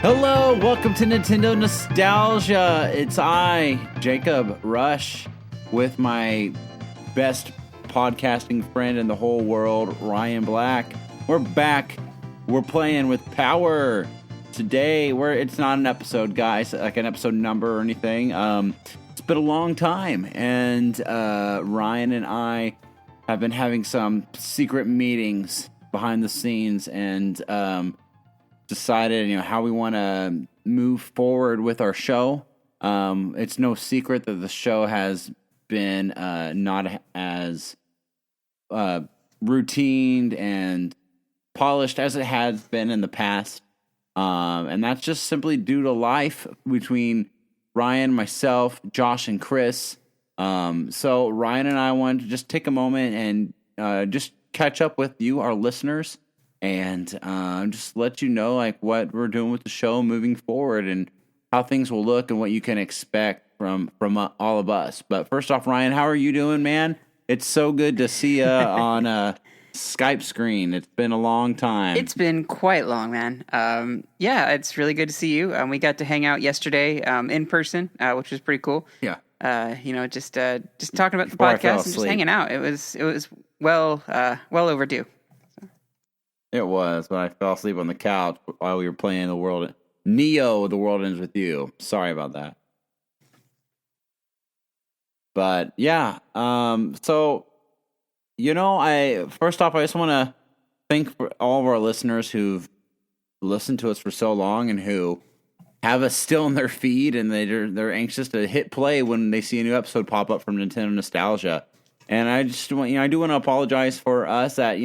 Hello, welcome to Nintendo Nostalgia. It's I, Jacob Rush, with my best podcasting friend in the whole world, Ryan Black. We're back. We're playing with Power. Today, it's not an episode, guys, like an episode number or anything. It's been a long time, and Ryan and I have been having some secret meetings behind the scenes, and decided, how we want to move forward with our show. It's no secret that the show has been not as routine and polished as it has been in the past. And that's just simply due to life between Ryan, myself, Josh, and Chris. So Ryan and I wanted to just take a moment and just catch up with you, our listeners, and just let you know what we're doing with the show moving forward and how things will look and what you can expect from all of us. But first off, Ryan, how are you doing, man? It's so good to see you on a Skype screen. It's been a long time. It's been quite long, man. Yeah, it's really good to see you. We got to hang out yesterday in person, which was pretty cool. Yeah. Just talking about Before I the fell podcast and just asleep. hanging out. It was well overdue. It was, but I fell asleep on the couch while we were playing The World Ends With You. Sorry about that. But yeah, so first off, I just want to thank for all of our listeners who've listened to us for so long and who have us still in their feed, and they're anxious to hit play when they see a new episode pop up from Nintendo Nostalgia. And I just want, I do want to apologize for us that,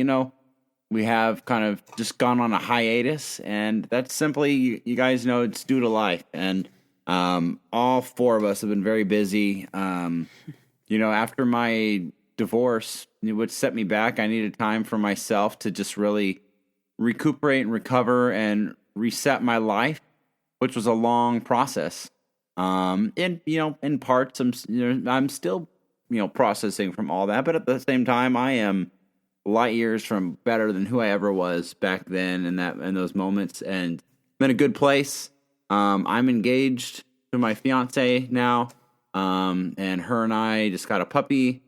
we have kind of just gone on a hiatus, and that's simply, you guys know, it's due to life. And all four of us have been very busy. After my divorce, what set me back, I needed time for myself to just really recuperate and recover and reset my life, which was a long process. In parts, I'm still, processing from all that, but at the same time, I am light years from better than who I ever was back then in those moments, and I'm in a good place. I'm engaged to my fiance now, and her and I just got a puppy.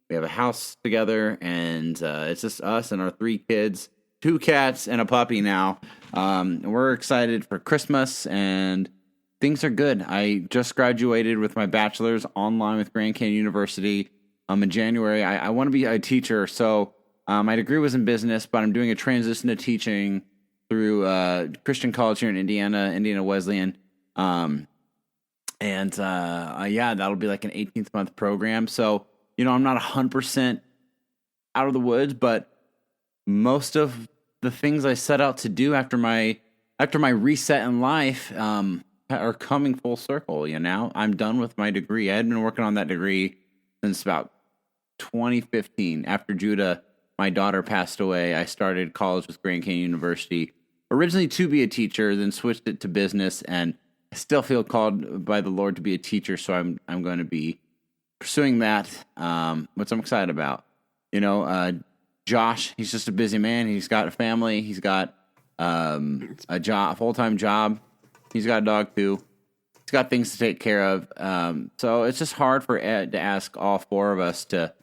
We have a house together, and it's just us and our 3 kids, 2 cats and a puppy now. We're excited for Christmas, and things are good. I just graduated with my bachelor's online with Grand Canyon University in January. I want to be a teacher, so my degree was in business, but I'm doing a transition to teaching through Christian college here in Indiana Wesleyan. That'll be like an 18th-month program. So, I'm not 100% out of the woods, but most of the things I set out to do after my reset in life are coming full circle. I'm done with my degree. I had been working on that degree since about 2015. After Judah, my daughter, passed away, I started college with Grand Canyon University, originally to be a teacher, then switched it to business, and I still feel called by the Lord to be a teacher, so I'm going to be pursuing that, which I'm excited about. Josh, he's just a busy man. He's got a family. He's got a full-time job. He's got a dog too. He's got things to take care of. So it's just hard for Ed to ask all 4 of us to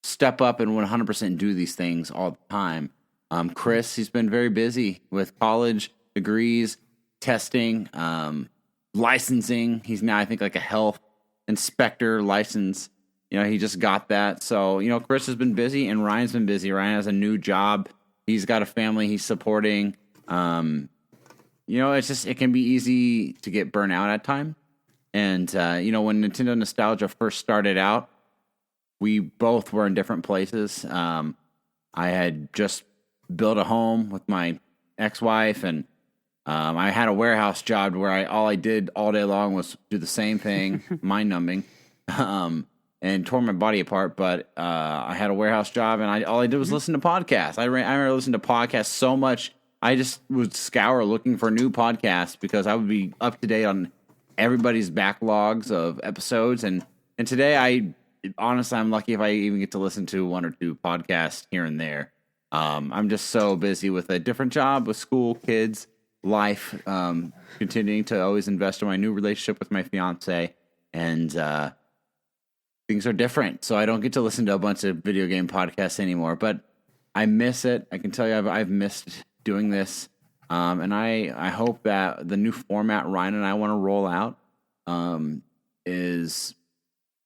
step up and 100% do these things all the time. Chris, he's been very busy with college degrees, testing, licensing. He's now, I think, like a health inspector license. He just got that. So, Chris has been busy, and Ryan's been busy. Ryan has a new job. He's got a family he's supporting. It can be easy to get burnt out at times. And, when Nintendo Nostalgia first started out, we both were in different places. I had just built a home with my ex-wife, and I had a warehouse job where all I did all day long was do the same thing, mind-numbing, and tore my body apart. But I had a warehouse job, and all I did was listen to podcasts. I remember listening to podcasts so much, I just would scour looking for new podcasts because I would be up to date on everybody's backlogs of episodes. And today, honestly, I'm lucky if I even get to listen to 1 or 2 podcasts here and there. I'm just so busy with a different job, with school, kids, life, continuing to always invest in my new relationship with my fiance, and things are different. So I don't get to listen to a bunch of video game podcasts anymore, but I miss it. I can tell you I've missed doing this. And I hope that the new format Ryan and I want to roll out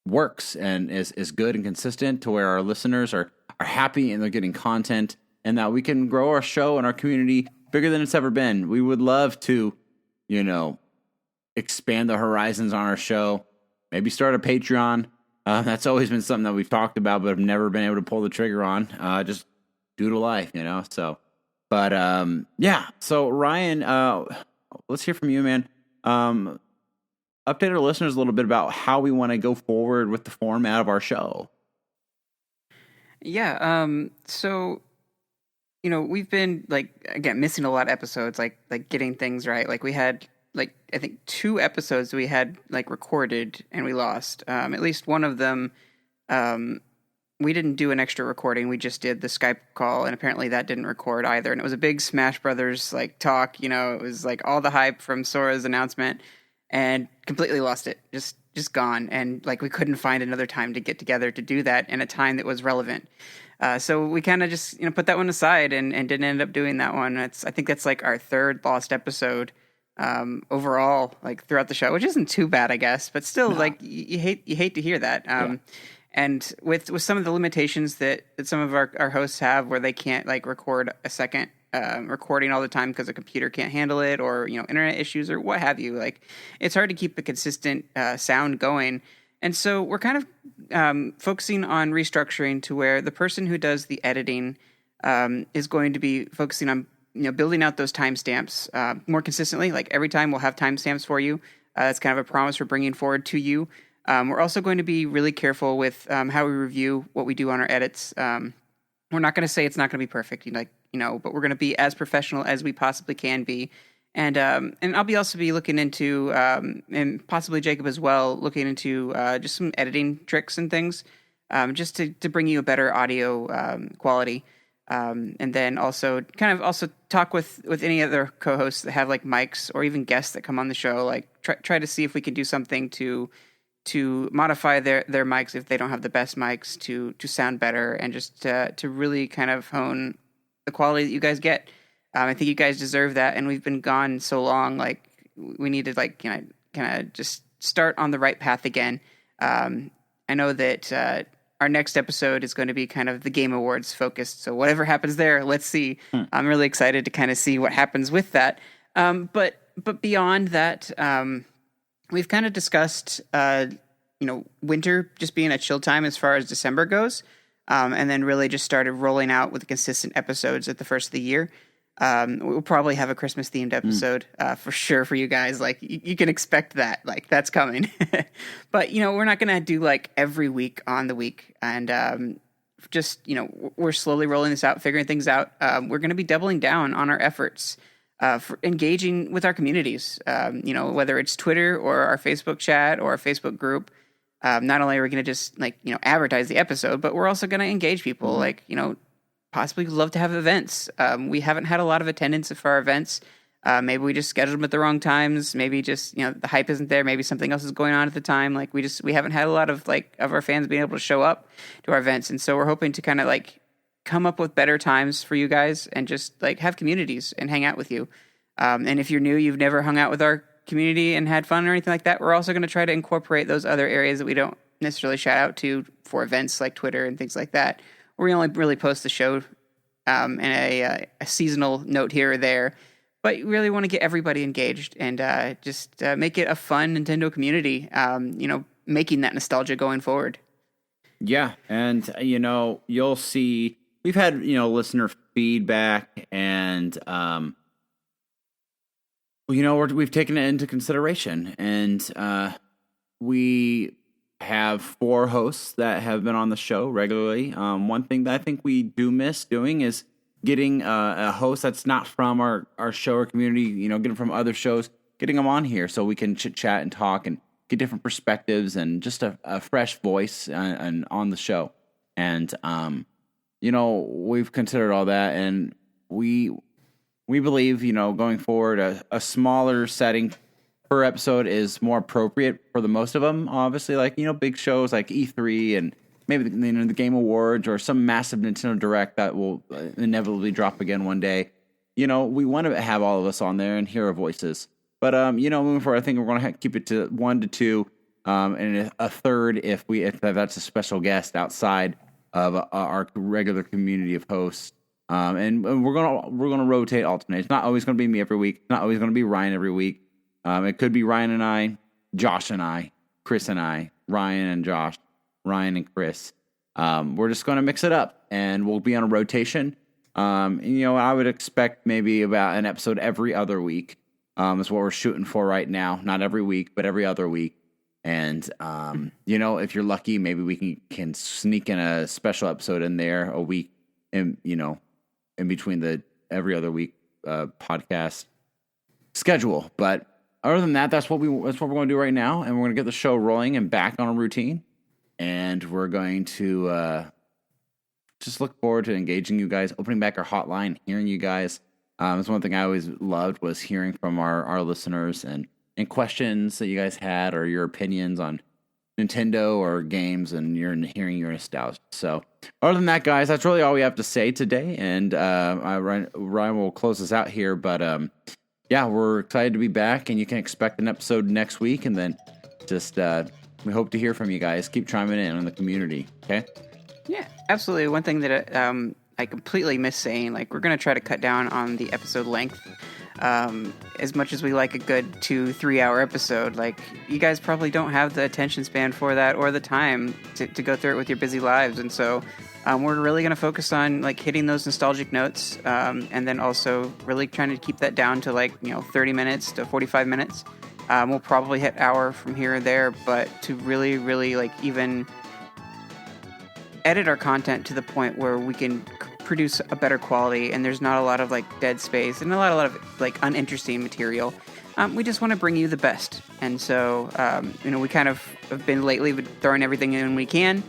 works and is good and consistent to where our listeners are happy and they're getting content, and that we can grow our show and our community bigger than it's ever been. We would love to, expand the horizons on our show, maybe start a Patreon. That's always been something that we've talked about, but have never been able to pull the trigger on, just due to life, so. But yeah, so Ryan, let's hear from you, man. Update our listeners a little bit about how we want to go forward with the format of our show. Yeah, so we've been again missing a lot of episodes, like getting things right. Like we had I think 2 episodes we had recorded and we lost. At least one of them. We didn't do an extra recording. We just did the Skype call, and apparently that didn't record either. And it was a big Smash Brothers talk. It was all the hype from Sora's announcement, and completely lost it. Just gone. And we couldn't find another time to get together to do that in a time that was relevant. So we kind of just put that one aside and didn't end up doing that one. I think that's our 3rd lost episode overall, throughout the show, which isn't too bad, I guess. But still, no. You hate to hear that. Yeah. And with some of the limitations that some of our hosts have, where they can't record a second recording all the time because a computer can't handle it, or internet issues or what have you, it's hard to keep a consistent sound going. And so we're kind of focusing on restructuring to where the person who does the editing is going to be focusing on building out those timestamps more consistently. Every time we'll have timestamps for you. That's kind of a promise we're bringing forward to you. We're also going to be really careful with how we review what we do on our edits. We're not going to say it's not going to be perfect, but we're going to be as professional as we possibly can be. And I'll also be looking into, and possibly Jacob as well, looking into just some editing tricks and things, just to bring you a better audio quality. And then also talk with any other co-hosts that have mics, or even guests that come on the show. Try to see if we can do something to modify their mics if they don't have the best mics to sound better, and just to really kind of hone the quality that you guys get. I think you guys deserve that, and we've been gone so long. We need to kind of just start on the right path again. I know that our next episode is going to be kind of the Game Awards focused, so whatever happens there, let's see. I'm really excited to kind of see what happens with that. But beyond that, we've kind of discussed, winter just being a chill time as far as December goes, and then really just started rolling out with consistent episodes at the first of the year. We'll probably have a Christmas themed episode for sure for you guys. You can expect that. That's coming. But we're not gonna do every week on the week, and just we're slowly rolling this out, figuring things out. We're gonna be doubling down on our efforts for engaging with our communities. Whether it's Twitter or our Facebook chat or our Facebook group. Not only are we going to just advertise the episode, but we're also going to engage people. Possibly love to have events. We haven't had a lot of attendance for our events. Maybe we just scheduled them at the wrong times. Maybe just the hype isn't there. Maybe something else is going on at the time. We haven't had a lot of of our fans being able to show up to our events, and so we're hoping to kind of come up with better times for you guys and just have communities and hang out with you. And if you're new, you've never hung out with our community and had fun or anything like that, we're also going to try to incorporate those other areas that we don't necessarily shout out to for events like Twitter and things like that. We only really post the show in a seasonal note here or there, but you really want to get everybody engaged and just make it a fun Nintendo community, making that nostalgia going forward. Yeah, and you'll see we've had listener feedback, and we've taken it into consideration, and we have 4 hosts that have been on the show regularly. One thing that I think we do miss doing is getting a host that's not from our show or community, getting from other shows, getting them on here so we can chit chat and talk and get different perspectives and just a fresh voice and on the show. And we've considered all that, and we we believe, going forward, a smaller setting per episode is more appropriate for the most of them. Obviously, like, big shows like E3 and maybe the Game Awards or some massive Nintendo Direct that will inevitably drop again one day. We want to have all of us on there and hear our voices. But, moving forward, I think we're going to keep it to 1 to 2 and a third if that's a special guest outside of our regular community of hosts. And we're gonna rotate, alternate. It's not always going to be me every week. It's not always going to be Ryan every week. It could be Ryan and I, Josh and I, Chris and I, Ryan and Josh, Ryan and Chris. We're just going to mix it up, and we'll be on a rotation. I would expect maybe about an episode every other week. Is what we're shooting for right now. Not every week, but every other week. And if you're lucky, maybe we can sneak in a special episode in there a week, in between the every other week podcast schedule. But other than that, that's what we're going to do right now, and we're going to get the show rolling and back on a routine. And we're going to just look forward to engaging you guys, opening back our hotline, hearing you guys. It's one thing I always loved was hearing from our listeners and questions that you guys had or your opinions on Nintendo or games and hearing your nostalgia. So other than that, guys, that's really all we have to say today. And Ryan will close us out here. But we're excited to be back, and you can expect an episode next week. And then just we hope to hear from you guys. Keep chiming in on the community. Okay? Yeah, absolutely. One thing that I completely missed saying, like, we're going to try to cut down on the episode length. As much as we like a good 2-3 hour episode, like, you guys probably don't have the attention span for that or the time to go through it with your busy lives. And so we're really going to focus on, like, hitting those nostalgic notes, and then also really trying to keep that down to, like, 30 minutes to 45 minutes. We'll probably hit hour from here or there, but to really, really, like, even edit our content to the point where we can produce a better quality and there's not a lot of, like, dead space and a lot of, like, uninteresting material. We just want to bring you the best. And so, we kind of have been lately throwing everything in we can,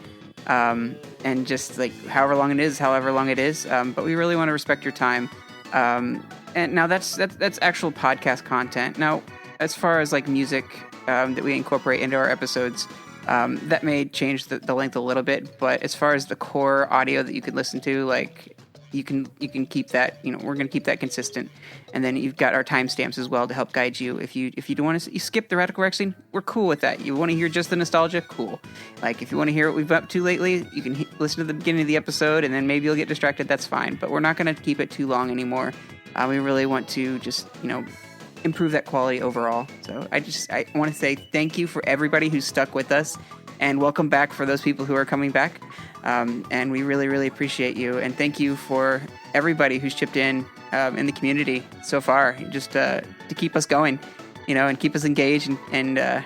and just, like, however long it is. But we really want to respect your time. And now that's actual podcast content. Now, as far as, like, music that we incorporate into our episodes, that may change the length a little bit, but as far as the core audio that you can listen to, like, you can keep that. We're going to keep that consistent, and then you've got our timestamps as well to help guide you. If you don't want to, you skip the Radical Rec Scene, we're cool with that. You want to hear just the nostalgia, cool. Like, if you want to hear what we've been up to lately, you can listen to the beginning of the episode, and then maybe you'll get distracted. That's fine, but we're not going to keep it too long anymore. We really want to just improve that quality overall. So I want to say thank you for everybody who's stuck with us, and welcome back for those people who are coming back. And we really, really appreciate you. And thank you for everybody who's chipped in the community so far, just to keep us going, and keep us engaged and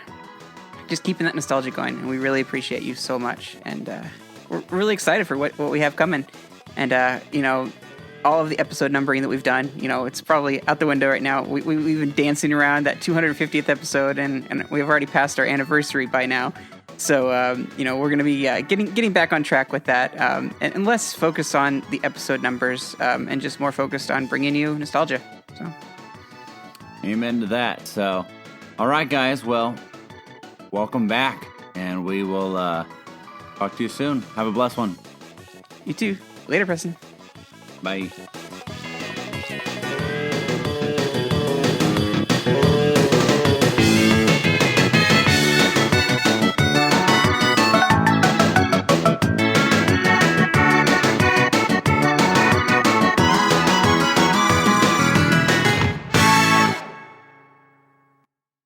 just keeping that nostalgia going. And we really appreciate you so much. And we're really excited for what we have coming. And, all of the episode numbering that we've done, it's probably out the window right now. We've been dancing around that 250th episode, and we've already passed our anniversary by now. So, we're going to be getting back on track with that, and less focused on the episode numbers, and just more focused on bringing you nostalgia. So, amen to that. So, all right, guys. Well, welcome back, and we will talk to you soon. Have a blessed one. You too. Later, Preston. Bye.